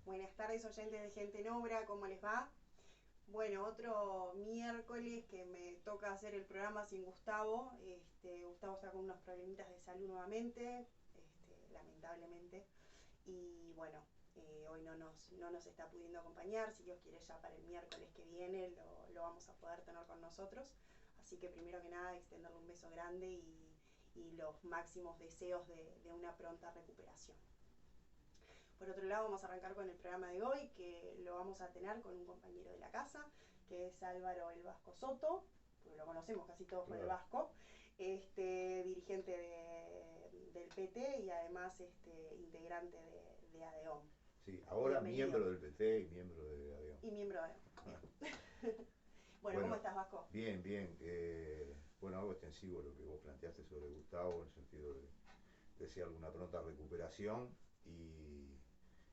Buenas tardes, oyentes de Gente en Obra, ¿cómo les va? Bueno, otro miércoles que me toca hacer el programa sin Gustavo. Gustavo está con unos problemitas de salud nuevamente, lamentablemente. Y bueno, hoy no nos está pudiendo acompañar. Si Dios quiere, ya para el miércoles que viene lo vamos a poder tener con nosotros. Así que primero que nada, extenderle un beso grande y los máximos deseos de una pronta recuperación. Por otro lado, vamos a arrancar con el programa de hoy, que lo vamos a tener con un compañero de la casa, que es Álvaro El Vasco Soto, porque lo conocemos casi todos por el Vasco, dirigente del PT y además integrante de ADEOM. Sí, ahora Bienvenido. miembro del PT y miembro de ADEON. Y miembro de ADEOM. Bueno, ¿cómo Bueno, estás, Vasco? bien, bien. Bueno, algo extensivo lo que vos planteaste sobre Gustavo, en el sentido de desearle una pronta recuperación y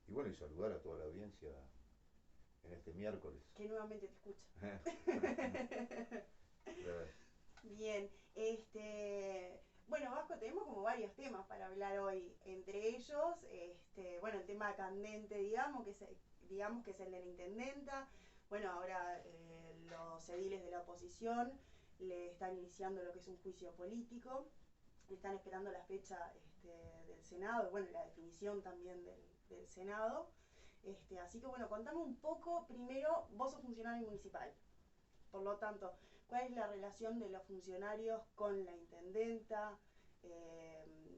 bueno, y saludar a toda la audiencia en este miércoles. Que nuevamente te escucha. Eh, Bien, bueno, Vasco, tenemos como varios temas para hablar hoy. Entre ellos, bueno, el tema candente, digamos que es el de la intendenta. Bueno, ahora los ediles de la oposición le están iniciando lo que es un juicio político. Están esperando la fecha del Senado, bueno, la definición también del Senado. Así que bueno, contame un poco, primero, vos sos funcionario municipal. Por lo tanto, ¿cuál es la relación de los funcionarios con la intendenta?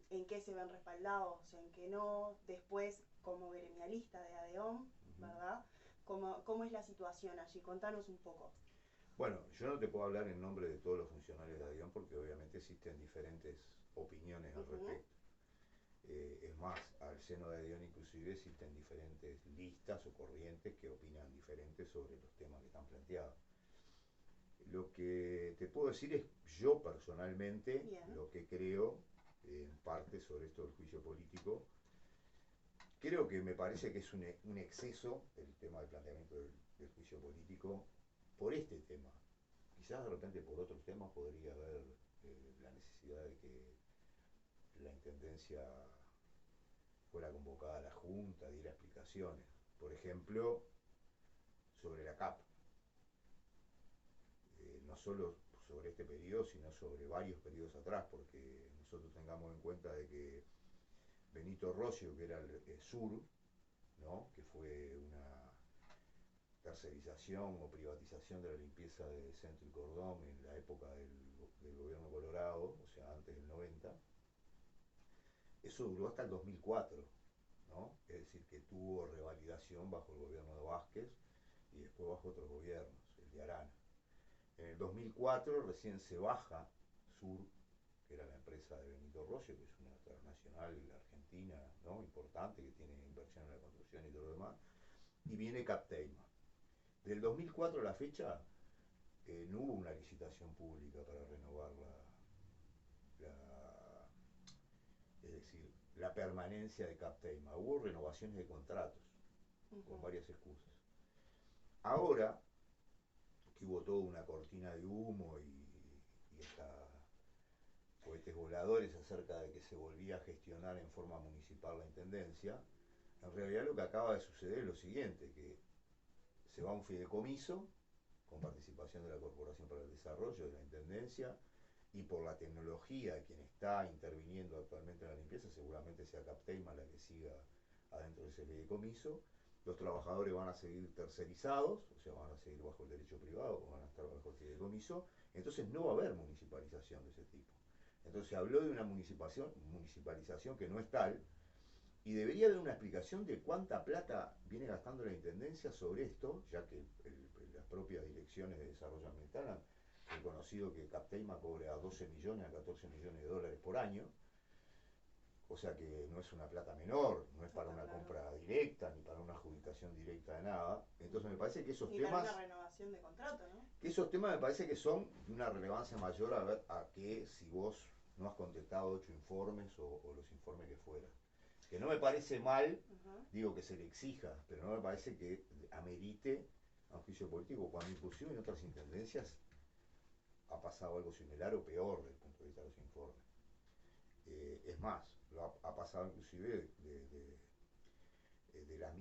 ¿En qué se ven respaldados? ¿En qué no? Después, como gremialista de ADEOM, ¿verdad? ¿Cómo es la situación allí? Contanos un poco. Bueno, yo no te puedo hablar en nombre de todos los funcionarios de ADEON porque obviamente existen diferentes opiniones al Ujú. respecto. Es más, al seno de ADEON inclusive existen diferentes listas o corrientes que opinan diferentes sobre los temas que están planteados. Lo que te puedo decir es yo personalmente Bien. lo que creo en parte sobre esto del juicio político. Creo que me parece que es un exceso el tema del planteamiento del juicio político por este tema. Quizás de repente por otros temas podría haber la necesidad de que la intendencia fuera convocada a la Junta, diera explicaciones. Por ejemplo, sobre la CAP. No solo sobre este periodo, sino sobre varios periodos atrás, porque nosotros tengamos en cuenta de que Benito Rocio, que era el Sur, ¿no? Que fue una tercerización o privatización de la limpieza de Centro y Cordón en la época del gobierno Colorado, o sea, antes del 90, eso duró hasta el 2004, ¿no? Es decir, que tuvo revalidación bajo el gobierno de Vázquez y después bajo otros gobiernos, el de Arana. En el 2004 recién se baja Sur, que era la empresa de Benito Rocio, que es una transnacional argentina, ¿no? Importante, que tiene inversión en la construcción y todo lo demás, y viene Capteima. Del 2004 a la fecha no hubo una licitación pública para renovar la, es decir, la permanencia de Capteima. Hubo renovaciones de contratos con Ujú. varias excusas. Ahora que hubo toda una cortina de humo y hasta cohetes voladores acerca de que se volvía a gestionar en forma municipal la intendencia, en realidad lo que acaba de suceder es lo siguiente, que se va a un fideicomiso con participación de la Corporación para el Desarrollo, de la Intendencia, y por la tecnología, quien está interviniendo actualmente en la limpieza, seguramente sea Capteima la que siga adentro de ese fideicomiso. Los trabajadores van a seguir tercerizados, o sea, van a seguir bajo el derecho privado, van a estar bajo el fideicomiso, entonces no va a haber municipalización de ese tipo. Entonces se habló de una municipalización que no es tal, y debería haber una explicación de cuánta plata viene gastando la Intendencia sobre esto, ya que las propias direcciones de desarrollo ambiental han reconocido que Capteima cobra 12 millones a 14 millones de dólares por año, o sea que no es una plata menor, no es No para está una claro. compra directa ni para una adjudicación directa de nada. Entonces me parece que esos Ni para una temas, renovación de contrato, ¿no? me parece que son de una relevancia mayor a que si vos no has contestado 8 informes o los informes que fueran. Que no me parece mal, Ujú. digo que se le exija, pero no me parece que amerite a un juicio político, cuando inclusive en otras intendencias ha pasado algo similar o peor desde el punto de vista de los informes. Es más, ha pasado inclusive de las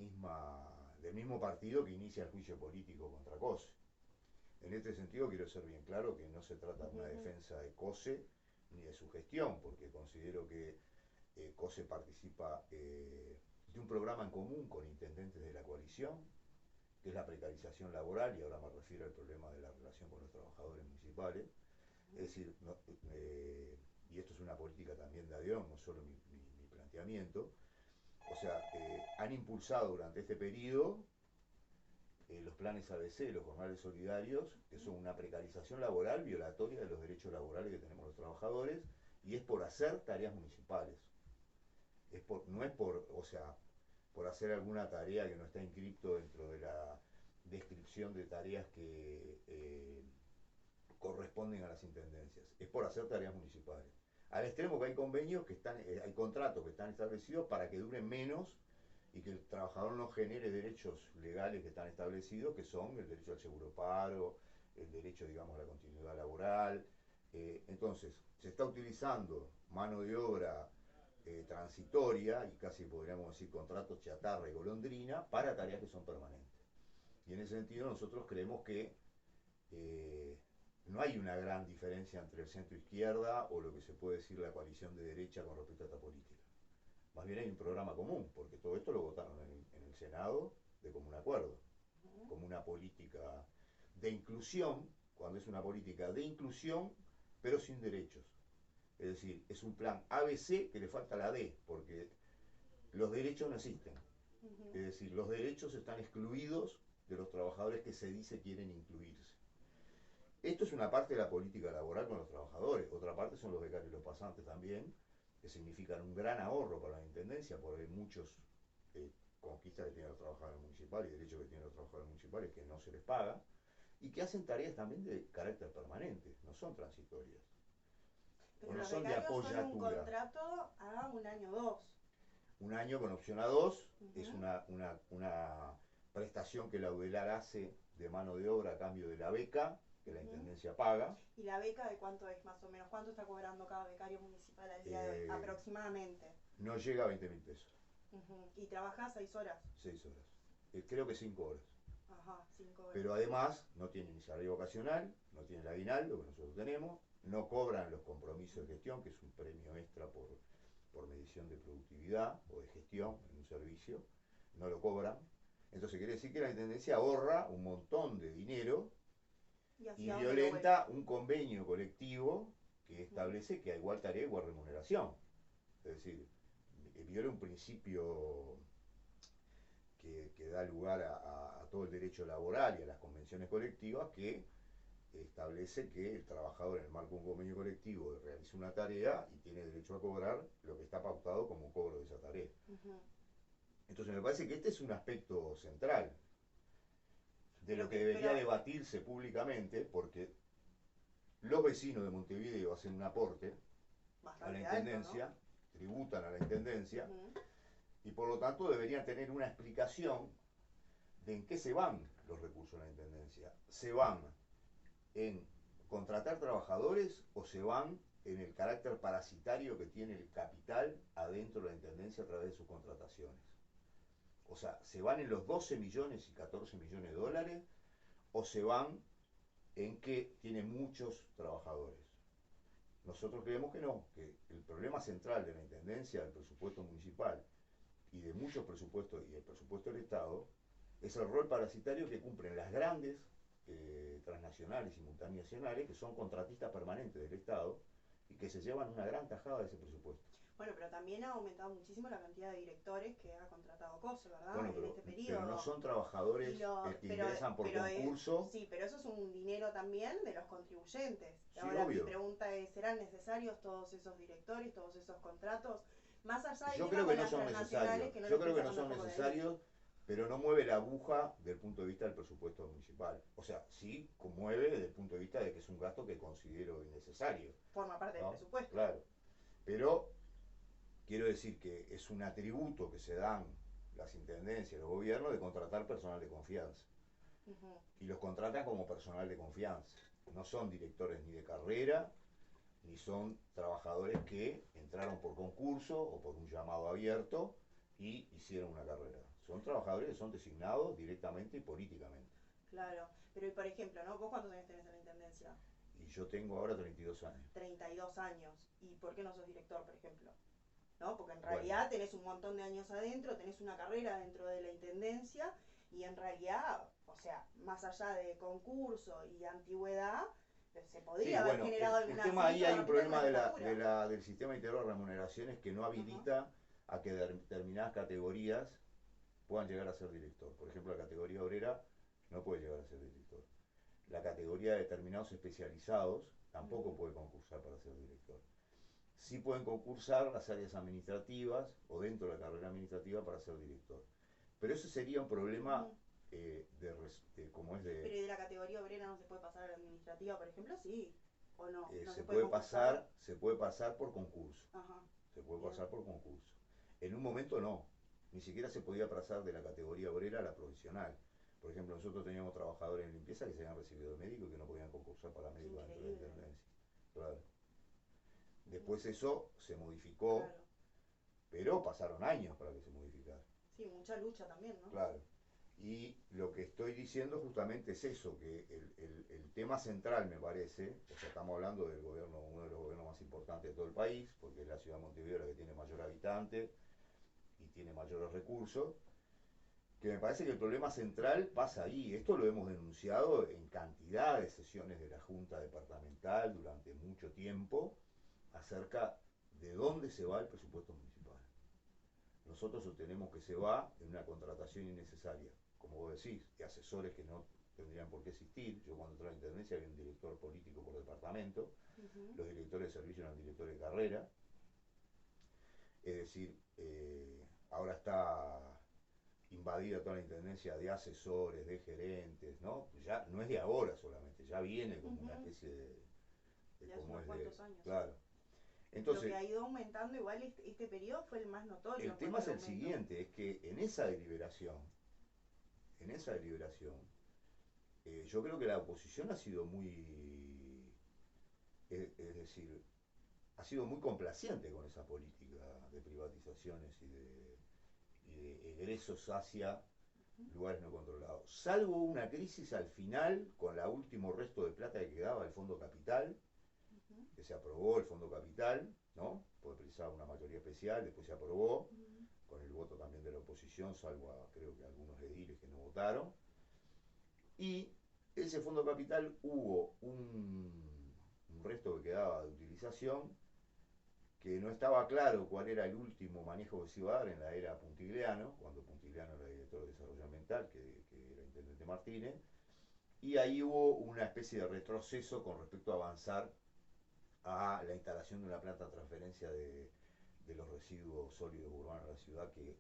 del mismo partido que inicia el juicio político contra COSE. En este sentido quiero ser bien claro que no se trata de una defensa de COSE ni de su gestión, porque considero que COSE participa de un programa en común con intendentes de la coalición, que es la precarización laboral, y ahora me refiero al problema de la relación con los trabajadores municipales. Es decir, y esto es una política también de ADION, no solo mi planteamiento. O sea, han impulsado durante este periodo los planes ABC, los jornales solidarios, que son una precarización laboral violatoria de los derechos laborales que tenemos los trabajadores, y es por hacer tareas municipales. No es por, o sea, por hacer alguna tarea que no está inscripto dentro de la descripción de tareas que corresponden a las intendencias. Es por hacer tareas municipales. Al extremo que hay convenios que están, hay contratos que están establecidos para que duren menos y que el trabajador no genere derechos legales que están establecidos, que son el derecho al seguro paro, el derecho, digamos, a la continuidad laboral. Entonces, se está utilizando mano de obra transitoria, y casi podríamos decir contratos chatarra y golondrina, para tareas que son permanentes. Y en ese sentido nosotros creemos que no hay una gran diferencia entre el centro izquierda o lo que se puede decir la coalición de derecha con respecto a esta política. Más bien hay un programa común, porque todo esto lo votaron en el Senado de común acuerdo, como una política de inclusión, cuando es una política de inclusión, pero sin derechos. Es decir, es un plan ABC que le falta la D, porque los derechos no existen. Es decir, los derechos están excluidos de los trabajadores que se dice quieren incluirse. Esto es una parte de la política laboral con los trabajadores. Otra parte son los becarios y los pasantes también, que significan un gran ahorro para la intendencia, porque hay muchos conquistas que tienen los trabajadores municipales y derechos que tienen los trabajadores municipales que no se les paga, y que hacen tareas también de carácter permanente, no son transitorias. Pero no los son de becarios son un apoyatura. contrato a 1 año o 2. Un año con opción a 2, es una prestación que la UDELAR hace de mano de obra a cambio de la beca, que la Intendencia paga. ¿Y la beca de cuánto es más o menos? ¿Cuánto está cobrando cada becario municipal al día de hoy? Aproximadamente. No llega a 20.000 pesos. ¿Y trabajás 6 horas? 6 horas. Creo que 5 horas. Ajá, 5 horas. Pero además no tiene ni salario vocacional, no tiene el aguinaldo que nosotros tenemos, no cobran los compromisos de gestión, que es un premio extra por medición de productividad o de gestión en un servicio, no lo cobran. Entonces quiere decir que la Intendencia ahorra un montón de dinero y violenta un convenio colectivo que establece que a igual tarea, igual remuneración. Es decir, viola un principio que da lugar a todo el derecho laboral y a las convenciones colectivas, que establece que el trabajador en el marco de un convenio colectivo realiza una tarea y tiene derecho a cobrar lo que está pautado como cobro de esa tarea. Entonces me parece que este es un aspecto central de lo que debería debatirse públicamente, porque los vecinos de Montevideo hacen un aporte a la Intendencia, alto, ¿no? Tributan a la Intendencia, y por lo tanto deberían tener una explicación de en qué se van los recursos de la Intendencia. ¿Se van en contratar trabajadores o se van en el carácter parasitario que tiene el capital adentro de la Intendencia a través de sus contrataciones? O sea, ¿se van en los 12 millones y 14 millones de dólares o se van en que tiene muchos trabajadores? Nosotros creemos que no, que el problema central de la Intendencia, del presupuesto municipal y de muchos presupuestos y el presupuesto del Estado es el rol parasitario que cumplen las grandes transnacionales y multinacionales, que son contratistas permanentes del Estado y que se llevan una gran tajada de ese presupuesto. Bueno, pero también ha aumentado muchísimo la cantidad de directores que ha contratado COSE, ¿verdad? Bueno, en este periodo. Pero no son trabajadores que ingresan por concurso. Sí, pero eso es un dinero también de los contribuyentes. Sí, ahora obvio. Mi pregunta es, ¿serán necesarios todos esos directores, todos esos contratos? Más allá de Yo creo que no son necesarios. Yo creo que no son necesarios, pero no mueve la aguja desde el punto de vista del presupuesto municipal. O sea, sí mueve desde el punto de vista de que es un gasto que considero innecesario. Forma parte del presupuesto. Claro. Pero quiero decir que es un atributo que se dan las intendencias, los gobiernos, de contratar personal de confianza. Y los contratan como personal de confianza. No son directores ni de carrera, ni son trabajadores que entraron por concurso o por un llamado abierto y hicieron una carrera. son trabajadores que son designados directamente y políticamente. Claro, pero y por ejemplo, ¿no? ¿Vos cuántos años tenés en la intendencia? Y yo tengo ahora 32 años. 32 años. ¿Y por qué no sos director, por ejemplo? ¿No? Porque en Bueno, realidad tenés un montón de años adentro, tenés una carrera dentro de la intendencia y en realidad, o sea, más allá de concurso y antigüedad, se sí, podría haber bueno, generado el algún tema ahí ascenso de hay un repente en la problema jefatura. del sistema integral de remuneraciones que no Ajá. habilita a que determinadas categorías puedan llegar a ser director. Por ejemplo, la categoría obrera no puede llegar a ser director. La categoría de determinados especializados tampoco Ujú, puede concursar para ser director. Sí pueden concursar las áreas administrativas o dentro de la carrera administrativa para ser director. Pero eso sería un problema ujú. como es de, Pero ¿y de la categoría obrera no se puede pasar a la administrativa, por ejemplo? Sí. ¿O no? ¿No se se puede puede concursar? pasar, se puede pasar por concurso. Ajá. Se puede Bien. pasar por concurso. En un momento no, ni siquiera se podía pasar de la categoría obrera a la profesional. Por ejemplo, nosotros teníamos trabajadores en limpieza que se habían recibido de médico y que no podían concursar para Qué médico dentro de la increíble. intendencia. Claro. Ujú, Después eso se modificó, claro. pero pasaron años para que se modificara. Sí, mucha lucha también, ¿no? Claro. Y lo que estoy diciendo justamente es eso, que el tema central me parece, o sea, estamos hablando del gobierno, uno de los gobiernos más importantes de todo el país, porque es la ciudad de Montevideo la que tiene mayor habitante y tiene mayores recursos, que me parece que el problema central pasa ahí. Esto lo hemos denunciado en cantidad de sesiones de la Junta Departamental durante mucho tiempo acerca de dónde se va el presupuesto municipal. Nosotros sostenemos que se va en una contratación innecesaria, como vos decís, de asesores que no tendrían por qué existir. Yo cuando entré a la intendencia había un director político por departamento, Ujú. los directores de servicio eran directores de carrera, es decir, ahora está invadida toda la intendencia de asesores, de gerentes, ¿no? Ya no es de ahora solamente, ya viene como una Ujú. especie de De hace cómo unos es de, cuantos años, sí. claro. Lo que Entonces, ha ido aumentando, igual este periodo fue el más notorio el en tema cuanto es al el aumento. siguiente, es que en esa deliberación, yo creo que la oposición ha sido muy, es decir, ha sido muy complaciente con esa política de privatizaciones y de egresos hacia Ujú, lugares no controlados. Salvo una crisis al final, con el último resto de plata que quedaba del Fondo Capital, ujú, que se aprobó el Fondo Capital, ¿no? Porque precisaba una mayoría especial, después se aprobó, ujú. con el voto también de la oposición, salvo a, creo que algunos ediles que no votaron. Y ese Fondo Capital hubo un resto que quedaba de utilización que no estaba claro cuál era el último manejo que se iba a dar en la era Puntigliano, cuando Puntigliano era director de desarrollo ambiental, que era intendente Martínez, y ahí hubo una especie de retroceso con respecto a avanzar a la instalación de una planta de transferencia de los residuos sólidos urbanos de la ciudad que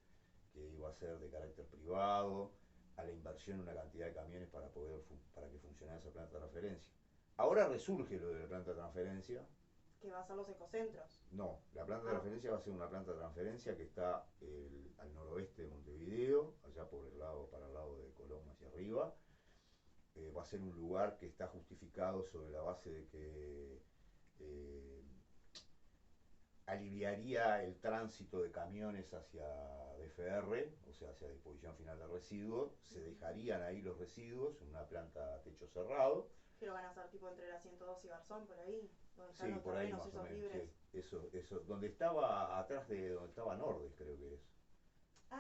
iba a ser de carácter privado, a la inversión en una cantidad de camiones para que funcionara esa planta de transferencia. Ahora resurge lo de la planta de transferencia. Que va a ser los ecocentros. No, la planta de Ah, transferencia va a ser una planta de transferencia que está al noroeste de Montevideo, allá por el lado, para el lado de Colón hacia arriba. Va a ser un lugar que está justificado sobre la base de que eh, aliviaría el tránsito de camiones hacia DFR, o sea, hacia disposición final de residuos. Se ujú. dejarían ahí los residuos en una planta a techo cerrado. Pero van a ser tipo entre la 102 y Garzón, por ahí, donde están Sí, los por ahí terrenos más o esos menos, sí. libres. Eso, donde estaba, atrás de donde estaba Nordes, creo que es.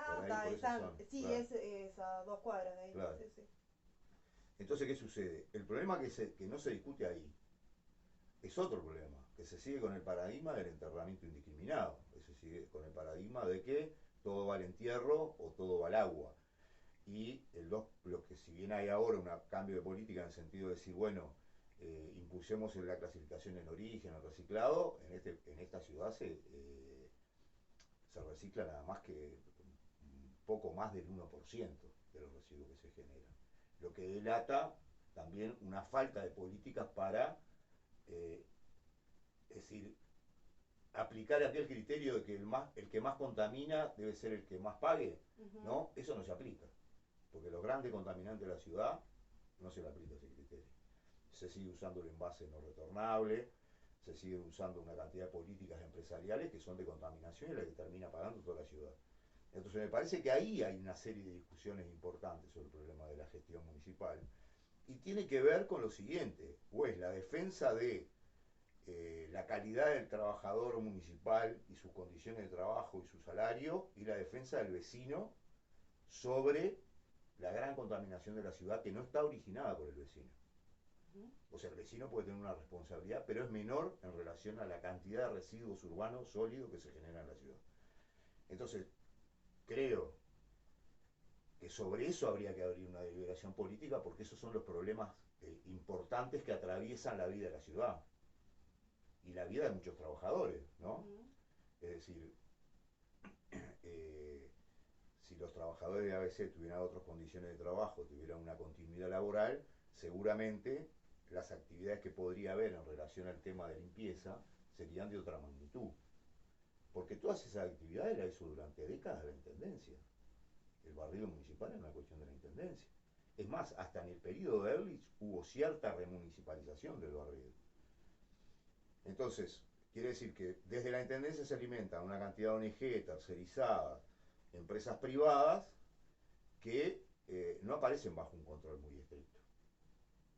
Por Ah, ahí, está, por esa están, zona, sí, claro, es a 2 cuadras de ahí, claro. sí, sí. Entonces, ¿qué sucede? El problema que no se discute ahí es otro problema, que se sigue con el paradigma del enterramiento indiscriminado, se sigue con el paradigma de que todo va al entierro o todo va al agua. Y lo que si bien hay ahora un cambio de política en el sentido de decir, bueno, impulsemos en la clasificación en origen, el reciclado, en esta ciudad se recicla nada más que un poco más del 1% de los residuos que se generan. Lo que delata también una falta de políticas para, eh, es decir, aplicar aquel criterio de que el que más contamina debe ser el que más pague, Ujú. ¿no? Eso no se aplica, porque los grandes contaminantes de la ciudad no se le aplica ese criterio. Se sigue usando el envase no retornable, se sigue usando una cantidad de políticas empresariales que son de contaminación y la que termina pagando toda la ciudad. Entonces me parece que ahí hay una serie de discusiones importantes sobre el problema de la gestión municipal y tiene que ver con lo siguiente, o es la defensa de la calidad del trabajador municipal y sus condiciones de trabajo y su salario, y la defensa del vecino sobre la gran contaminación de la ciudad que no está originada por el vecino. O sea, el vecino puede tener una responsabilidad, pero es menor en relación a la cantidad de residuos urbanos sólidos que se generan en la ciudad. Entonces, creo que sobre eso habría que abrir una deliberación política, porque esos son los problemas importantes que atraviesan la vida de la ciudad y la vida de muchos trabajadores, ¿no? Es decir, si los trabajadores de ABC tuvieran otras condiciones de trabajo, tuvieran una continuidad laboral, seguramente las actividades que podría haber en relación al tema de limpieza serían de otra magnitud. Porque todas esas actividades las hizo durante décadas la Intendencia. El barrido municipal es una cuestión de la Intendencia. Es más, hasta en el periodo de Ehrlich hubo cierta remunicipalización del barrido. Entonces, quiere decir que desde la Intendencia se alimentan una cantidad de ONG tercerizadas, empresas privadas, que no aparecen bajo un control muy estricto,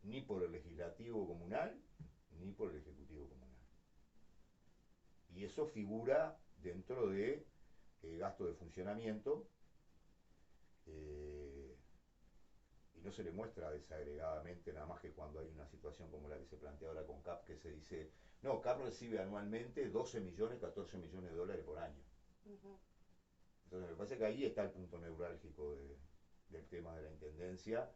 ni por el legislativo comunal, ni por el ejecutivo comunal. Y eso figura dentro de gasto de funcionamiento, y no se le muestra desagregadamente, nada más que cuando hay una situación como la que se plantea ahora con CAP, que se dice, no, CAP recibe anualmente 12 millones, 14 millones de dólares por año. Entonces me parece que ahí está el punto neurálgico del tema de la Intendencia,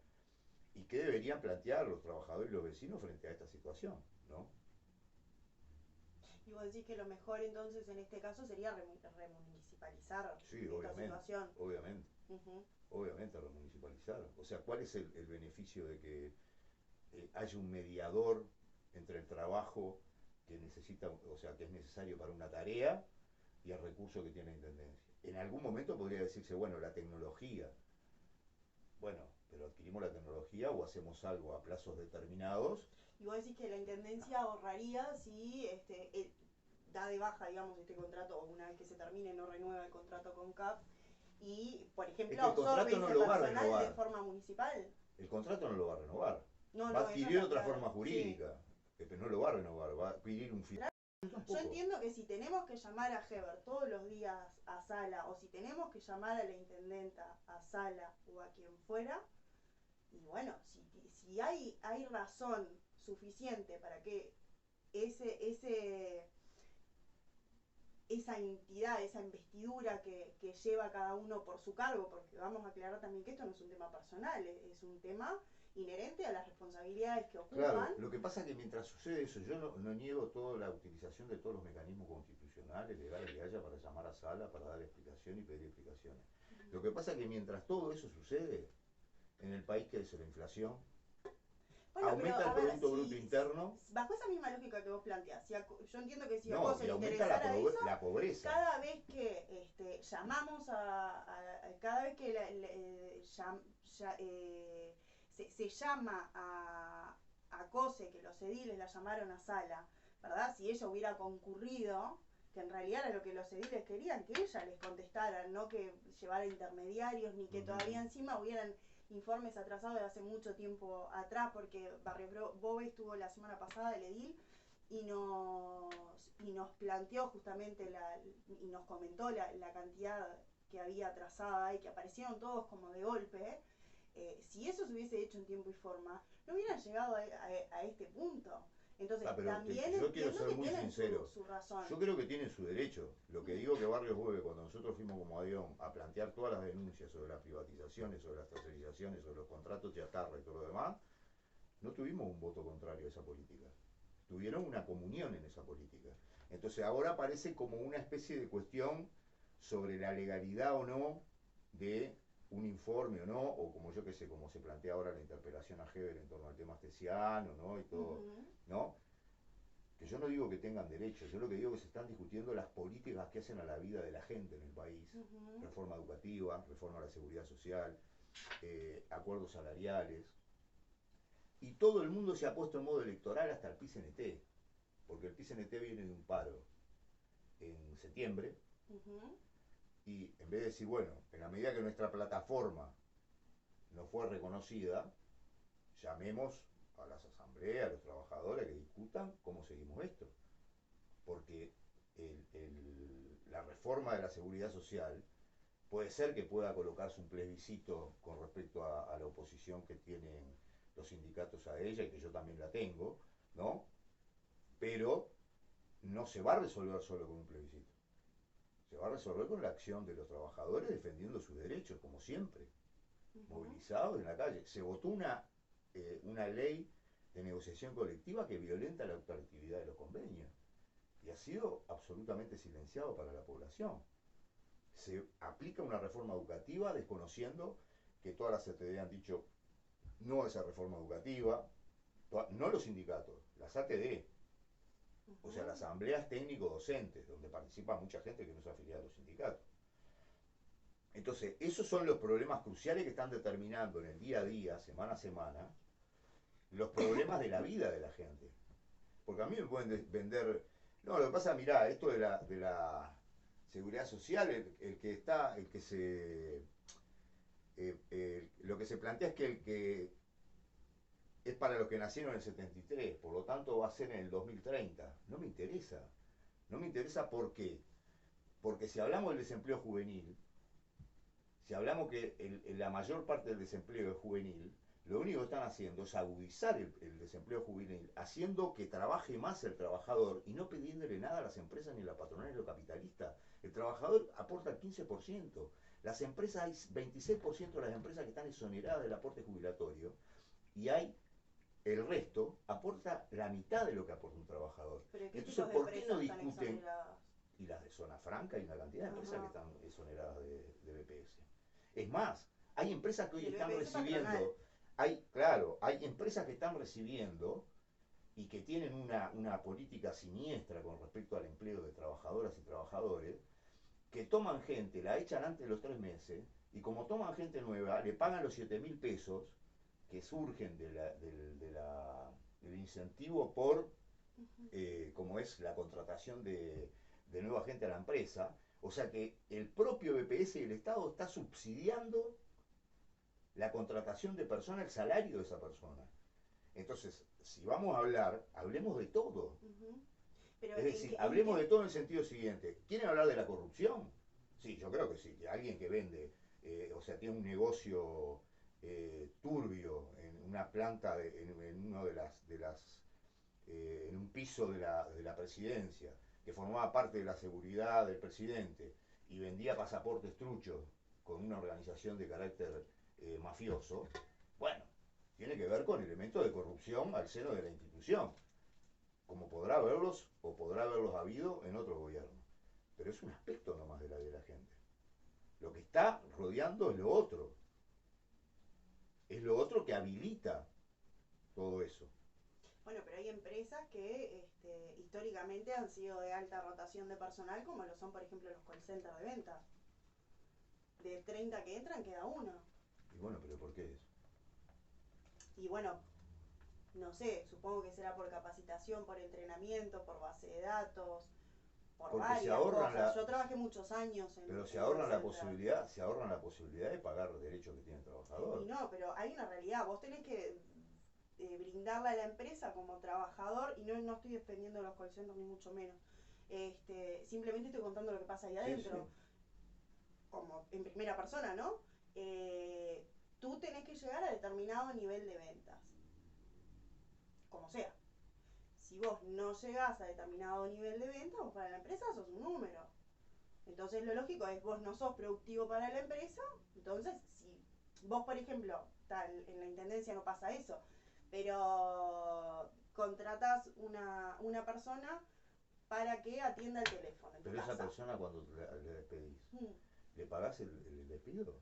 y qué deberían plantear los trabajadores y los vecinos frente a esta situación, ¿no? Y vos decís que lo mejor entonces en este caso sería remunicipalizar Sí, esta obviamente, situación. obviamente. Obviamente remunicipalizar. O sea, ¿cuál es el beneficio de que haya un mediador entre el trabajo que necesita, o sea, que es necesario para una tarea y el recurso que tiene la Intendencia? En algún momento podría decirse, bueno, la tecnología. Bueno, pero adquirimos la tecnología o hacemos algo a plazos determinados. Y vos decís que la Intendencia ahorraría si da de baja, digamos, este contrato, o una vez que se termine no renueva el contrato con CAP, y, por ejemplo, Es que el absorbe contrato ese no lo va a personal renovar. de forma municipal. El contrato no lo va a renovar. No, Va a no, eso adquirir está otra claro. forma jurídica, pero no lo va a renovar, va a adquirir un Yo entiendo que si tenemos que llamar a Heber todos los días a Sala, o si tenemos que llamar a la intendenta, a Sala o a quien fuera, y bueno, si hay razón suficiente para que esa entidad, esa investidura que lleva cada uno por su cargo, porque vamos a aclarar también que esto no es un tema personal, es un tema inherente a las responsabilidades que ocupan. Claro, lo que pasa es que mientras sucede eso, yo no niego toda la utilización de todos los mecanismos constitucionales, legales que haya para llamar a Sala, para dar explicación y pedir explicaciones. Lo que pasa es que mientras todo eso sucede, en el país crece la inflación, bueno, aumenta pero, el Producto Bruto Interno. Bajo esa misma lógica que vos planteás, yo entiendo que si a No, vos y le aumenta interesara eso, la pobreza. cada vez que llamamos cada vez que se llama a COSE, que los ediles la llamaron a Sala, ¿verdad? Si ella hubiera concurrido, que en realidad era lo que los ediles querían, que ella les contestara, no que llevara intermediarios, ni que todavía encima hubieran informes atrasados de hace mucho tiempo atrás, porque Barrio Bobe estuvo la semana pasada, el edil, y nos planteó justamente y nos comentó la cantidad que había atrasada y que aparecieron todos como de golpe. Si eso se hubiese hecho en tiempo y forma, no hubieran llegado a este punto. Entonces, también yo quiero ser muy sincero. Su razón. Yo creo que tienen su derecho. Lo que digo que Barrios Bobe, cuando nosotros fuimos como ADIOM a plantear todas las denuncias sobre las privatizaciones, sobre las tercerizaciones, sobre los contratos chatarra y todo lo demás, no tuvimos un voto contrario a esa política. Tuvieron una comunión en esa política. Entonces ahora parece como una especie de cuestión sobre la legalidad o no de un informe o no, o como yo que sé, como se plantea ahora la interpelación a Heber en torno al tema astesiano, ¿no? Y todo, ¿no? Que yo no digo que tengan derecho, yo lo que digo es que se están discutiendo las políticas que hacen a la vida de la gente en el país, reforma educativa, reforma a la seguridad social, acuerdos salariales, y todo el mundo se ha puesto en modo electoral hasta el PICNT, porque el PICNT viene de un paro en septiembre, Y en vez de decir, bueno, en la medida que nuestra plataforma no fue reconocida, llamemos a las asambleas, a los trabajadores que discutan cómo seguimos esto. Porque la reforma de la seguridad social puede ser que pueda colocarse un plebiscito con respecto a la oposición que tienen los sindicatos a ella y que yo también la tengo, ¿no? Pero no se va a resolver solo con un plebiscito. Se va a resolver con la acción de los trabajadores defendiendo sus derechos, como siempre, movilizados en la calle. Se votó una ley de negociación colectiva que violenta la operatividad de los convenios y ha sido absolutamente silenciado para la población. Se aplica una reforma educativa desconociendo que todas las CTD han dicho no a esa reforma educativa, no los sindicatos, las ATD, o sea, las asambleas técnico-docentes, donde participa mucha gente que no es afiliada a los sindicatos. Entonces, esos son los problemas cruciales que están determinando en el día a día, semana a semana, los problemas de la vida de la gente. Porque a mí me pueden vender... No, lo que pasa, mirá, esto de la seguridad social, lo que se plantea es que el que es para los que nacieron en el 73, por lo tanto va a ser en el 2030. No me interesa. No me interesa ¿por qué? Porque si hablamos del desempleo juvenil, si hablamos que la mayor parte del desempleo es juvenil, lo único que están haciendo es agudizar el desempleo juvenil, haciendo que trabaje más el trabajador y no pidiéndole nada a las empresas ni a la patronal ni a los capitalistas. El trabajador aporta el 15%. Las empresas, hay 26% de las empresas que están exoneradas del aporte jubilatorio y hay el resto aporta la mitad de lo que aporta un trabajador. Entonces, ¿por qué no discuten? Y las de zona franca, hay una cantidad de empresas que están exoneradas de BPS. Es más, hay empresas que hoy están recibiendo, hay empresas que están recibiendo y que tienen una política siniestra con respecto al empleo de trabajadoras y trabajadores, que toman gente, la echan antes de los 3 meses, y como toman gente nueva, le pagan los 7.000 pesos que surgen del incentivo por, como es la contratación de nueva gente a la empresa. O sea que el propio BPS y el Estado está subsidiando la contratación de personas, el salario de esa persona. Entonces, si vamos a hablar, hablemos de todo. Pero es decir, hablemos de todo en el sentido siguiente. ¿Quieren hablar de la corrupción? Sí, yo creo que sí, que alguien que vende, o sea, tiene un negocio turbio en una planta, en uno en un piso de la presidencia, que formaba parte de la seguridad del presidente y vendía pasaportes truchos con una organización de carácter mafioso, bueno, tiene que ver con elementos de corrupción al seno de la institución, como podrá haberlos o podrá haberlos habido en otro gobierno. Pero es un aspecto nomás de la vida de la gente. Lo que está rodeando es lo otro. Es lo otro que habilita todo eso. Bueno, pero hay empresas que históricamente han sido de alta rotación de personal, como lo son, por ejemplo, los call centers de venta. De 30 que entran, queda uno. Y bueno, pero ¿por qué eso? Y bueno, no sé, supongo que será por capacitación, por entrenamiento, por base de datos, por porque varias cosas. Yo trabajé muchos años en... Pero se ahorran la posibilidad de pagar los derechos que tiene el trabajador. Y no, pero hay una realidad. Vos tenés que brindarle a la empresa como trabajador, y no estoy defendiendo los call centers ni mucho menos. Simplemente estoy contando lo que pasa ahí adentro. Sí. Como en primera persona, ¿no? Tú tenés que llegar a determinado nivel de ventas. Como sea. Si vos no llegás a determinado nivel de ventas, vos para la empresa sos un número. Entonces lo lógico es, vos no sos productivo para la empresa, entonces si vos, por ejemplo, en la intendencia no pasa eso, pero contratás una persona para que atienda el teléfono. Pero esa persona cuando le despedís, ¿le pagás el despido?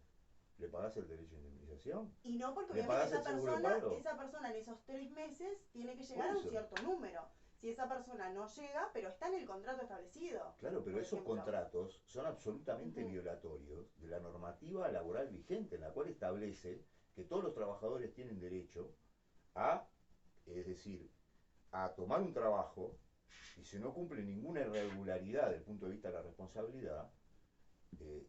¿Le pagás el derecho de indemnización? Y no, porque obviamente esa persona en esos 3 meses tiene que llegar a un cierto número. Si esa persona no llega, pero está en el contrato establecido. Claro, pero esos contratos son absolutamente violatorios de la normativa laboral vigente, en la cual establece que todos los trabajadores tienen derecho es decir, a tomar un trabajo, y si no cumple ninguna irregularidad desde el punto de vista de la responsabilidad, eh,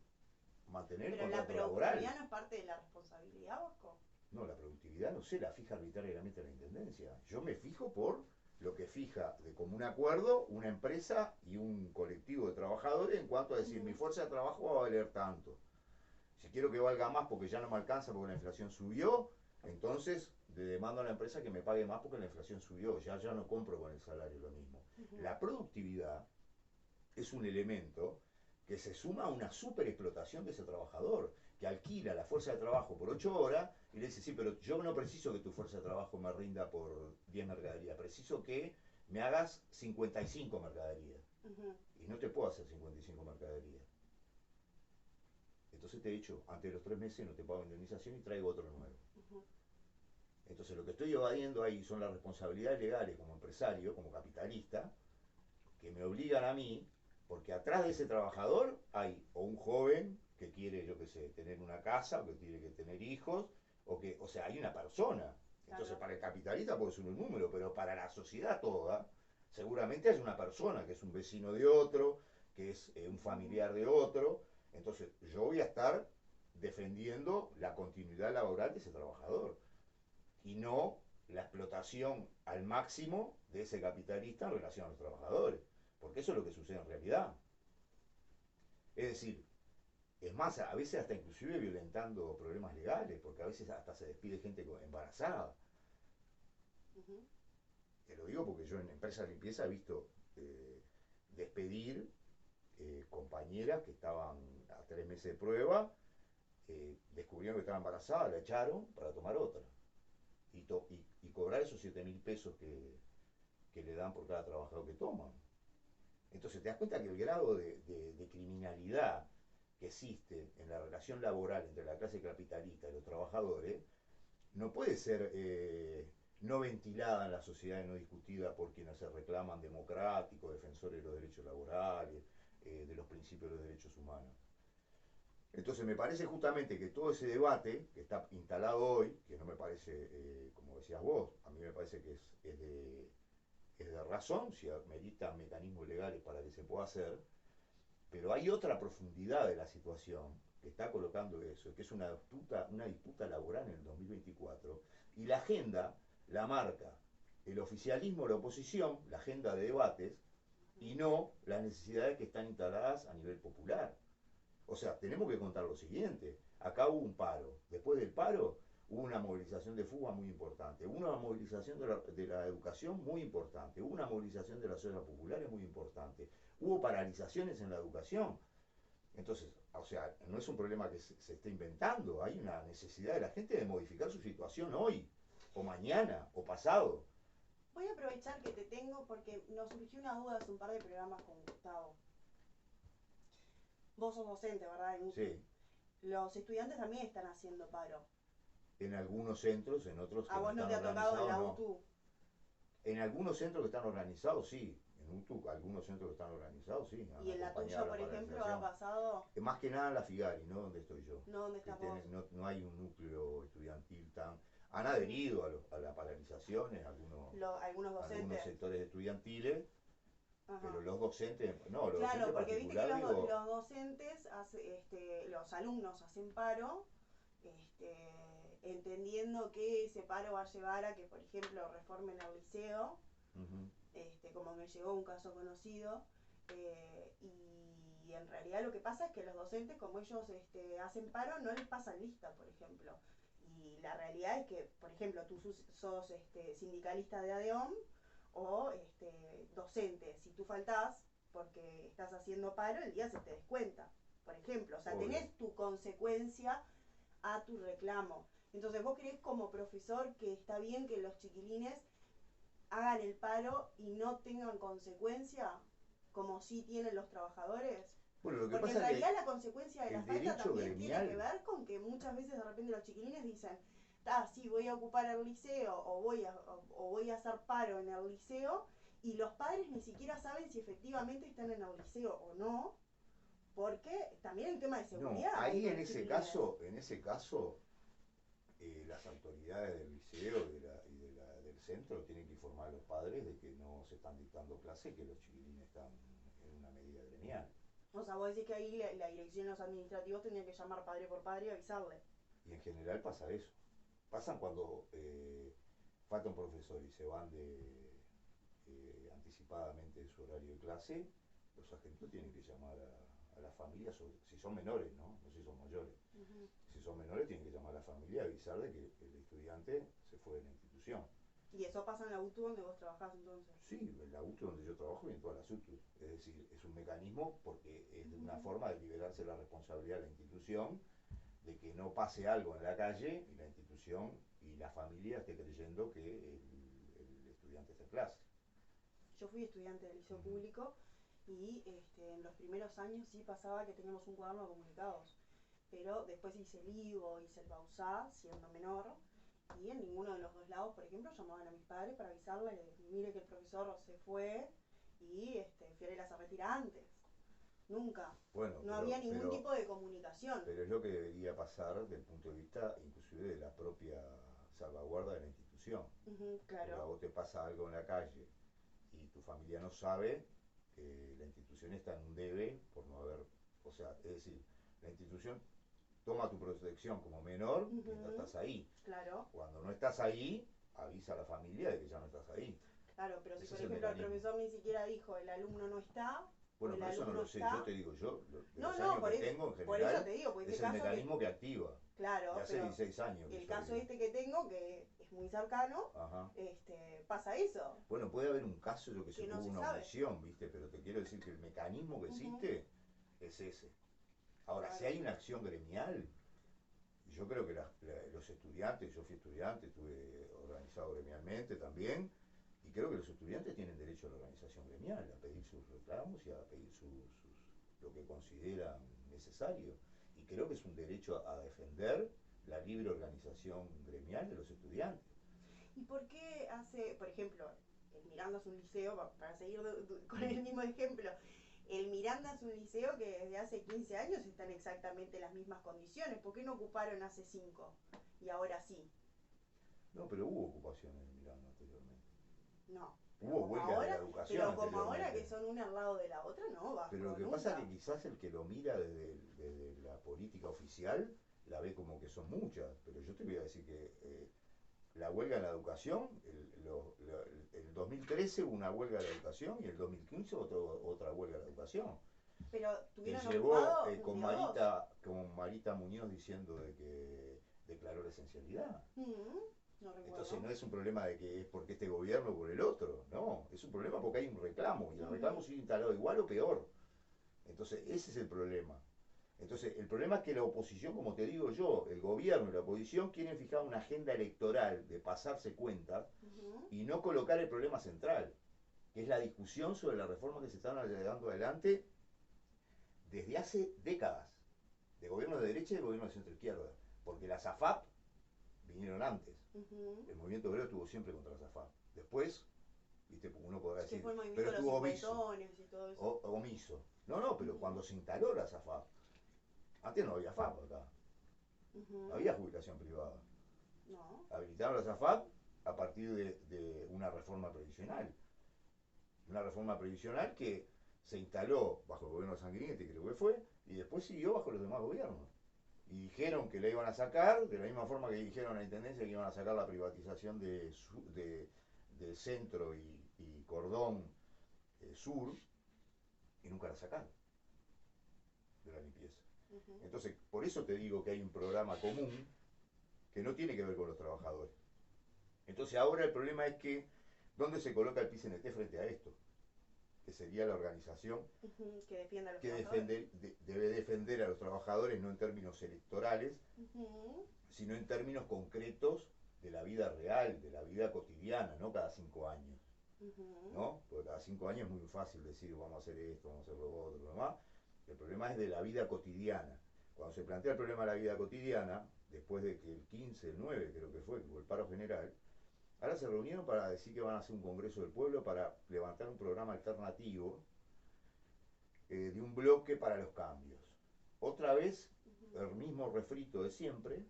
mantener el Pero la contrato laboral. productividad no es parte de la responsabilidad, Bosco. No, la productividad no se la fija arbitrariamente la Intendencia. Yo me fijo por lo que fija de común acuerdo una empresa y un colectivo de trabajadores en cuanto a decir, mi fuerza de trabajo va a valer tanto. Si quiero que valga más porque ya no me alcanza porque la inflación subió, entonces le demando a la empresa que me pague más porque la inflación subió. Ya no compro con el salario lo mismo. La productividad es un elemento que se suma a una superexplotación de ese trabajador, que alquila la fuerza de trabajo por 8 horas y le dice, sí, pero yo no preciso que tu fuerza de trabajo me rinda por 10 mercaderías, preciso que me hagas 55 mercaderías. Y no te puedo hacer 55 mercaderías. Entonces te he dicho, antes de los 3 meses no te pago indemnización y traigo otro nuevo. Entonces lo que estoy evadiendo ahí son las responsabilidades legales como empresario, como capitalista, que me obligan a mí, porque atrás de ese trabajador hay o un joven que quiere, yo qué sé, tener una casa, o que tiene que tener hijos, o sea, hay una persona. Entonces, Claro. para el capitalista puede ser un número, pero para la sociedad toda, seguramente es una persona, que es un vecino de otro, que es un familiar de otro. Entonces, yo voy a estar defendiendo la continuidad laboral de ese trabajador y no la explotación al máximo de ese capitalista en relación a los trabajadores, porque eso es lo que sucede en realidad. Es decir, es más, a veces hasta inclusive violentando problemas legales, porque a veces hasta se despide gente embarazada. Te lo digo porque yo en empresas de limpieza he visto despedir compañeras que estaban a 3 meses de prueba, descubrieron que estaba embarazada, la echaron para tomar otra. Y cobrar esos 7.000 pesos que le dan por cada trabajador que toman. Entonces te das cuenta que el grado de criminalidad que existe en la relación laboral entre la clase capitalista y los trabajadores no puede ser no ventilada en la sociedad y no discutida por quienes se reclaman democráticos, defensores de los derechos laborales, de los principios de los derechos humanos. Entonces me parece justamente que todo ese debate que está instalado hoy, que no me parece, como decías vos, a mí me parece que es de razón, si amerita mecanismos legales para que se pueda hacer, pero hay otra profundidad de la situación que está colocando eso, que es una disputa laboral en el 2024, y la agenda la marca el oficialismo, la oposición, la agenda de debates, y no las necesidades que están instaladas a nivel popular. O sea, tenemos que contar lo siguiente. Acá hubo un paro. Después del paro hubo una movilización de fuga muy importante. Hubo una movilización de la educación muy importante. Hubo una movilización de las zonas populares muy importante. Hubo paralizaciones en la educación. Entonces, o sea, no es un problema que se esté inventando. Hay una necesidad de la gente de modificar su situación hoy, o mañana, o pasado. Voy a aprovechar que te tengo porque nos surgió una duda hace un par de programas con Gustavo. Vos sos docente, ¿verdad? Sí, Los estudiantes también están haciendo paro. en algunos centros, en otros que A no vos no están te ha tocado en organizados, la no. UTU. En algunos centros que están organizados, sí. En UTU, algunos centros que están organizados, sí. Han Y en la acompañado tuya, la por ejemplo, ha paralización. pasado. Más que nada en la Figari, no donde estoy yo. No, ¿dónde Que estás vos? no hay un núcleo estudiantil tan. Han adherido a las paralizaciones Algunos algunos docentes. sectores estudiantiles, Ajá. pero los docentes, no, los Claro, docentes porque viste que particular, digo, los docentes, los alumnos hacen paro, entendiendo que ese paro va a llevar a que, por ejemplo, reformen el liceo, como me llegó un caso conocido, y en realidad lo que pasa es que los docentes, como ellos hacen paro, no les pasan lista, por ejemplo. Y la realidad es que, por ejemplo, tú sos sindicalista de ADEOM o docente. Si tú faltás porque estás haciendo paro, el día se te descuenta, por ejemplo. O sea, obvio. tenés tu consecuencia a tu reclamo. Entonces, ¿vos creés como profesor que está bien que los chiquilines hagan el paro y no tengan consecuencia como sí tienen los trabajadores? Bueno, lo que Porque en pasa es realidad que la consecuencia de la el falta derecho también tiene que gremial, ver con que muchas veces de repente los chiquilines dicen, sí, voy a ocupar el liceo o voy a hacer paro en el liceo, y los padres ni siquiera saben si efectivamente están en el liceo o no, porque también hay un tema de no, seguridad. ahí en ese caso, las autoridades del liceo del centro tienen que informar a los padres de que no se están dictando clases y que los chiquilines están en una medida gremial. O sea, vos decís que ahí la dirección de los administrativos tendría que llamar padre por padre y avisarle. Y en general pasa eso. Pasan cuando falta un profesor y se van anticipadamente de su horario de clase, los agentes tienen que llamar a la familia, si son menores, ¿no? No si son mayores. Ujú. Si son menores, tienen que llamar a la familia y avisar de que el estudiante se fue de la institución. Y eso pasa en la UTU donde vos trabajás entonces. Sí, en la UTU donde yo trabajo y en todas las UTU. Es decir, es un mecanismo porque es de una Ujú. forma de liberarse la responsabilidad de la institución, de que no pase algo en la calle y la institución y la familia esté creyendo que el estudiante está en clase. Yo fui estudiante del liceo Ujú. público y en los primeros años sí pasaba que teníamos un cuaderno de comunicados, pero después hice el IVO, hice el BAUSA, siendo menor, y en ninguno de los dos lados, por ejemplo, llamaban a mis padres para avisarles, mire que el profesor se fue y Fiorella se retira antes. Nunca. Bueno, No había ningún tipo de comunicación. pero es lo que debería pasar desde el punto de vista inclusive de la propia salvaguarda de la institución. Porque a Claro. vos te pasa algo en la calle y tu familia no sabe, la institución está en un debe por no haber, o sea, es decir, la institución toma tu protección como menor mientras Ujú. estás ahí. Claro. Cuando no estás ahí, avisa a la familia de que ya no estás ahí. Claro, pero si Ese por es el ejemplo el mecanismo. profesor ni siquiera dijo el alumno no está, o Bueno, el pero eso no alumno lo sé, yo está. te digo, yo, de No, los no, años que tengo en por eso general, te digo, por es este el caso que, mecanismo que activa. De claro, hace pero 16 años que el yo caso digo. que tengo, que es muy cercano, Ajá. pasa eso, Bueno, puede haber un caso, yo que sé, que que no hubo se una sabe. omisión, ¿viste? Pero te quiero decir que el mecanismo que Ujú. existe es ese. Ahora, si Claro. hay una acción gremial, yo creo que los estudiantes, yo fui estudiante, estuve organizado gremialmente también, y creo que los estudiantes tienen derecho a la organización gremial, a pedir sus reclamos y a pedir lo que consideran necesario. Y creo que es un derecho a defender la libre organización gremial de los estudiantes. ¿Y por qué hace, por ejemplo, el Miranda es un liceo, para seguir con Mm. el mismo ejemplo, el Miranda es un liceo que desde hace 15 años está en exactamente las mismas condiciones? ¿Por qué no ocuparon hace 5 y ahora sí? No, pero hubo ocupación en Milán anteriormente. No, Hubo huelgas de la educación pero como ahora que anteriormente. son una al lado de la otra, no, Pero lo Vasco, que pasa es nunca. que quizás el que lo mira desde la política oficial la ve como que son muchas, pero yo te voy a decir que la huelga en la educación, el 2013 hubo una huelga de la educación y el 2015 otra huelga de la educación, Pero que tuvieron llevó ocupado un día o dos. con Marita Muñoz diciendo de que declaró la esencialidad. No Entonces recuerdo. no es un problema de que es porque este gobierno o por el otro, no, es un problema porque hay un reclamo y el reclamo Ujú. sigue instalado igual o peor. Entonces ese es el problema. Entonces el problema es que la oposición, como te digo yo, el gobierno y la oposición quieren fijar una agenda electoral de pasarse cuentas Ujú. y no colocar el problema central, que es la discusión sobre la reforma que se están llevando adelante desde hace décadas, de gobierno de derecha y de gobierno de centro izquierda, porque las AFAP vinieron antes. Ujú. El movimiento obrero estuvo siempre contra las AFAP. Después, ¿viste? Uno podrá Que decir, fue el movimiento pero de los estuvo omiso, cincuentones y todo eso. omiso. No, no, pero Ujú. cuando se instaló las AFAP, antes no había AFAP acá, no Ujú. había jubilación privada. No. Habilitaron las AFAP a partir de una reforma previsional. Una reforma previsional que se instaló bajo el gobierno de Sanguinetti, creo que fue, y después siguió bajo los demás gobiernos. Y dijeron que la iban a sacar, de la misma forma que dijeron a la Intendencia que iban a sacar la privatización de Centro y Cordón Sur, y nunca la sacaron de la limpieza. Ujú. Entonces, por eso te digo que hay un programa común que no tiene que ver con los trabajadores. Entonces ahora el problema es que, ¿dónde se coloca el PCNT frente a esto? Que sería la organización Ujú. Que defienda a los que trabajadores. debe defender a los trabajadores no en términos electorales, Ujú. sino en términos concretos de la vida real, de la vida cotidiana, no cada 5 años. Ujú. ¿No? Porque cada 5 años es muy fácil decir vamos a hacer esto, vamos a hacer lo otro, lo demás. El problema es de la vida cotidiana. Cuando se plantea el problema de la vida cotidiana, después de que el 15, el 9 creo que fue, que hubo el paro general, ahora se reunieron para decir que van a hacer un congreso del pueblo para levantar un programa alternativo de un bloque para los cambios. Otra vez, Ujú. el mismo refrito de siempre,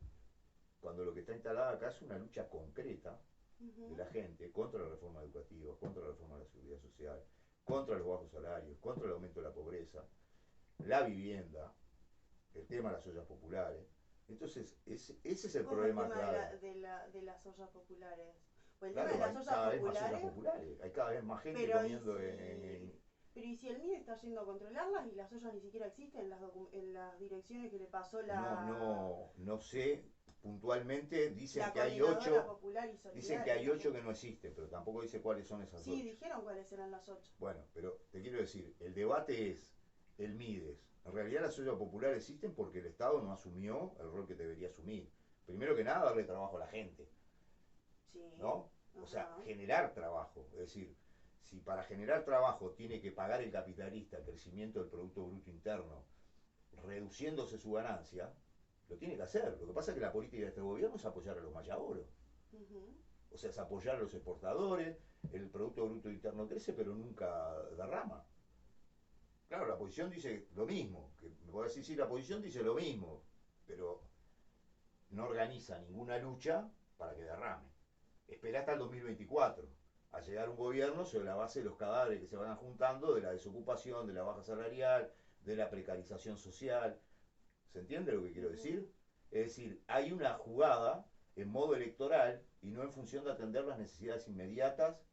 cuando lo que está instalado acá es una lucha concreta de Ujú. la gente contra la reforma educativa, contra la reforma de la seguridad social, contra los bajos salarios, contra el aumento de la pobreza. la vivienda, el tema de las ollas populares. Entonces, ese es el ¿Cómo el problema tema clave. de las ollas populares? Pues el tema de Claro, las hay ollas cada vez más ollas populares, populares, hay cada vez más gente pero ¿y comiendo si, pero ¿y si el MIDE está yendo a controlarlas y las ollas ni siquiera existen en las direcciones que le pasó no sé puntualmente, la coordinadora popular y dicen que solidaria? hay No sé. 8 que no existen, pero tampoco dice cuáles son esas Sí, 8. dijeron cuáles eran las 8. Bueno, pero te quiero decir, el debate es el MIDES. En realidad las ollas populares existen porque el Estado no asumió el rol que debería asumir. Primero que nada, darle trabajo a la gente, Sí, ¿no? O sea, ajá. generar trabajo. Es decir, si para generar trabajo tiene que pagar el capitalista el crecimiento del Producto Bruto Interno, reduciéndose su ganancia, lo tiene que hacer. Lo que pasa es que la política de este gobierno es apoyar a los mayaboros. Ujú. O sea, es apoyar a los exportadores, el Producto Bruto Interno crece, pero nunca derrama. Claro, la oposición dice lo mismo, que me voy a decir, sí, la oposición dice lo mismo, pero no organiza ninguna lucha para que derrame. Espera hasta el 2024 a llegar un gobierno sobre la base de los cadáveres que se van juntando, de la desocupación, de la baja salarial, de la precarización social. ¿Se entiende lo que quiero Ujú. decir? Es decir, hay una jugada en modo electoral y no en función de atender las necesidades inmediatas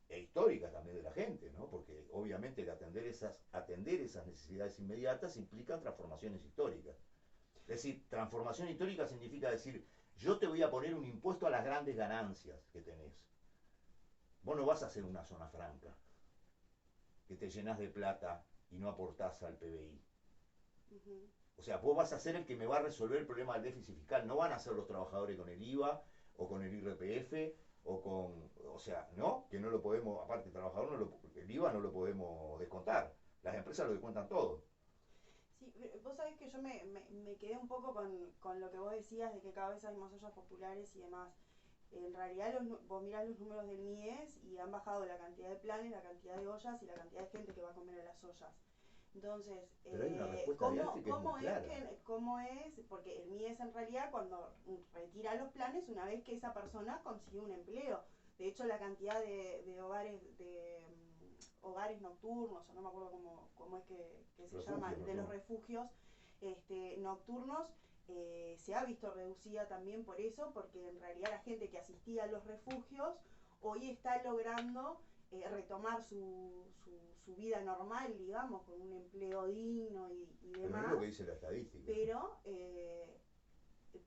e históricas también de la gente, ¿no? Porque obviamente que atender esas necesidades inmediatas implica transformaciones históricas. Es decir, transformación histórica significa decir, yo te voy a poner un impuesto a las grandes ganancias que tenés. Vos no vas a hacer una zona franca, que te llenas de plata y no aportás al PBI. Ujú. O sea, vos vas a ser el que me va a resolver el problema del déficit fiscal. No van a ser los trabajadores con el IVA o con el IRPF o con... O sea, ¿no? Que no lo podemos, aparte el trabajador, el IVA no lo podemos descontar. Las empresas lo descuentan todo. Sí, vos sabés que yo me quedé un poco con lo que vos decías de que cada vez hay más ollas populares y demás. En realidad vos mirás los números del MIES y han bajado la cantidad de planes, la cantidad de ollas y la cantidad de gente que va a comer a las ollas. Entonces, Pero hay una respuesta de Alfie que es muy clara. cómo es? Porque el MIES en realidad cuando retira los planes una vez que esa persona consiguió un empleo. De hecho, la cantidad de hogares, hogares nocturnos, o no me acuerdo cómo es que se Refugio, llaman, de los ¿no? refugios nocturnos, se ha visto reducida también por eso, porque en realidad la gente que asistía a los refugios hoy está logrando retomar su vida normal, digamos, con un empleo digno y Pero no es lo demás, que dice la estadística. pero,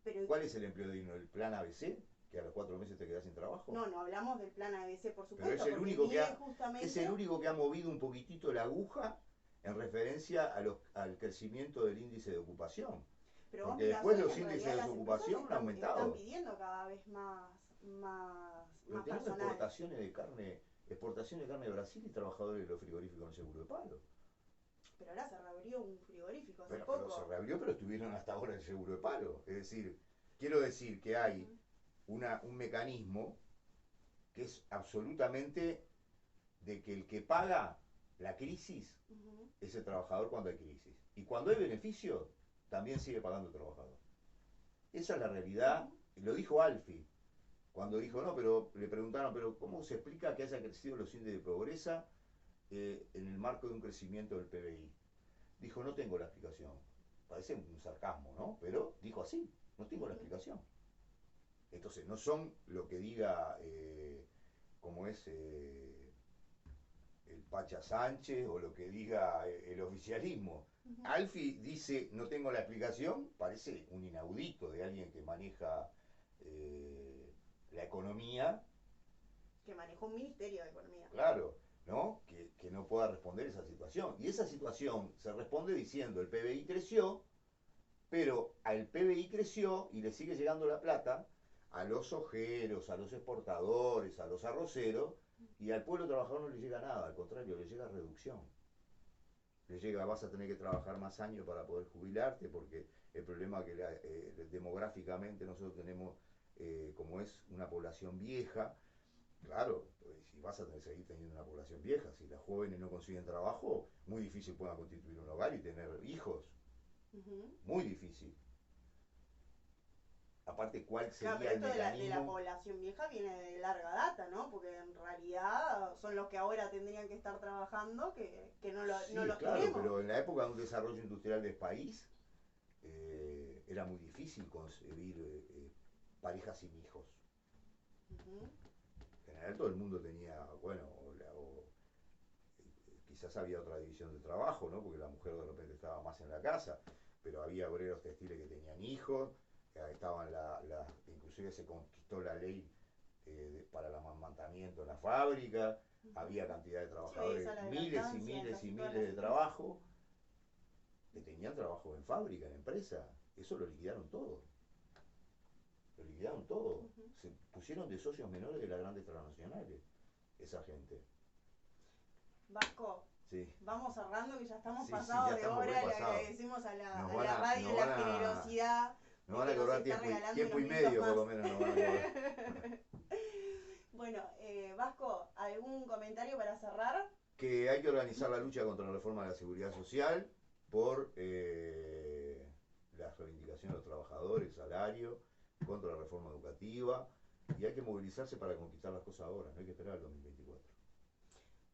pero ¿Cuál es el empleo digno? ¿El plan ABC? Que a los 4 meses te quedas sin trabajo. no hablamos del plan ABC, por Pero supuesto, porque es el justamente, único que ha movido un poquitito la aguja en referencia al crecimiento del índice de ocupación. pero vos Porque mirás después hoy, los en índices realidad de las empresas desocupación han están aumentado. pidiendo cada vez Pero más teniendo personal. exportaciones de carne de Brasil y trabajadores de los frigoríficos en seguro de paro. Pero ahora se reabrió un frigorífico hace Bueno, pero se poco. reabrió, pero estuvieron hasta ahora en seguro de paro. Es decir, quiero decir que hay Ujú. un mecanismo que es absolutamente de que el que paga la crisis Ujú. es el trabajador cuando hay crisis. Y cuando hay beneficio, también sigue pagando el trabajador. Esa es la realidad. Ujú. Lo dijo Alfi cuando dijo, Ujú. no, pero le preguntaron, pero ¿cómo se explica que haya crecido los índices de pobreza en el marco de un crecimiento del PBI? Dijo, no tengo la explicación. Parece un sarcasmo, ¿no? Pero dijo así, no tengo la Ujú. explicación. Entonces, no son lo que diga, como es el Pacha Sánchez o lo que diga el oficialismo. Ujú. Alfi dice, no tengo la explicación, parece un inaudito de alguien que maneja la economía, Que manejó un ministerio de economía. claro, ¿no? Que no pueda responder esa situación. Y esa situación se responde diciendo, el PBI creció, pero al PBI creció y le sigue llegando la plata a los ojeros, a los exportadores, a los arroceros, y al pueblo trabajador no le llega nada, al contrario, le llega reducción. Le llega, vas a tener que trabajar más años para poder jubilarte, porque el problema que demográficamente nosotros tenemos, como es una población vieja, claro, pues, si vas a seguir teniendo una población vieja, si las jóvenes no consiguen trabajo, muy difícil puedan constituir un hogar y tener hijos, Ujú. muy difícil. aparte, ¿cuál Claro, sería pero el esto de la mecanismo? población vieja viene de larga data, ¿no? Porque en realidad son los que ahora tendrían que estar trabajando, que no Sí, los claro, tenemos. pero en la época de un desarrollo industrial del país, era muy difícil concebir parejas sin hijos. Ujú, En general todo el mundo tenía, bueno, quizás había otra división de trabajo, ¿no? Porque la mujer de repente estaba más en la casa, pero había obreros textiles que tenían hijos, estaban inclusive se conquistó la ley para el amamantamiento en la fábrica, ujú. había cantidad de Sí, esa trabajadores, la de miles y lactancia, miles y todas miles las de empresas. trabajo que tenían trabajo en fábrica, en empresa. Eso lo liquidaron todo. Lo liquidaron todo. Ujú. Se pusieron de socios menores de las grandes transnacionales, esa gente. Vasco, Sí, vamos cerrando que ya estamos sí, sí, pasados ya de estamos hora, le repasados. agradecemos Nos a van la a, radio nos la van a, generosidad nos de van a que nos cobrar está tiempo regalando tiempo unos y minutos medio por más. lo menos nos van a cobrar. Bueno, Vasco, ¿algún comentario para cerrar? Que hay que organizar la lucha contra la reforma de la seguridad social por las reivindicaciones de los trabajadores, salario, contra la reforma educativa, y hay que movilizarse para conquistar las cosas ahora, no hay que esperar al 2024.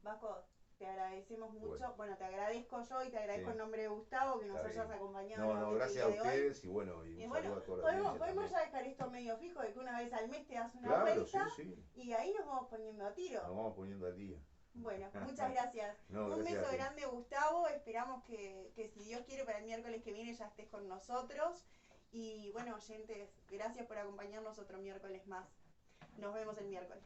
Vasco, te agradecemos Bueno, mucho. Bueno, te agradezco yo y te sí, agradezco en nombre de Gustavo que nos está hayas bien. acompañado No, no, en el gracias a día de hoy. ustedes y bueno, y Y un bueno, saludo a toda la audiencia podemos también. ya dejar esto medio fijo de que una vez al mes te das una Claro, sí, vuelta sí, y ahí nos vamos poniendo a tiro. nos vamos poniendo al día. Bueno, muchas gracias. No, Un gracias beso a ti. grande, Gustavo. Esperamos que si Dios quiere para el miércoles que viene ya estés con nosotros. Y bueno, oyentes, gracias por acompañarnos otro miércoles más. Nos vemos el miércoles.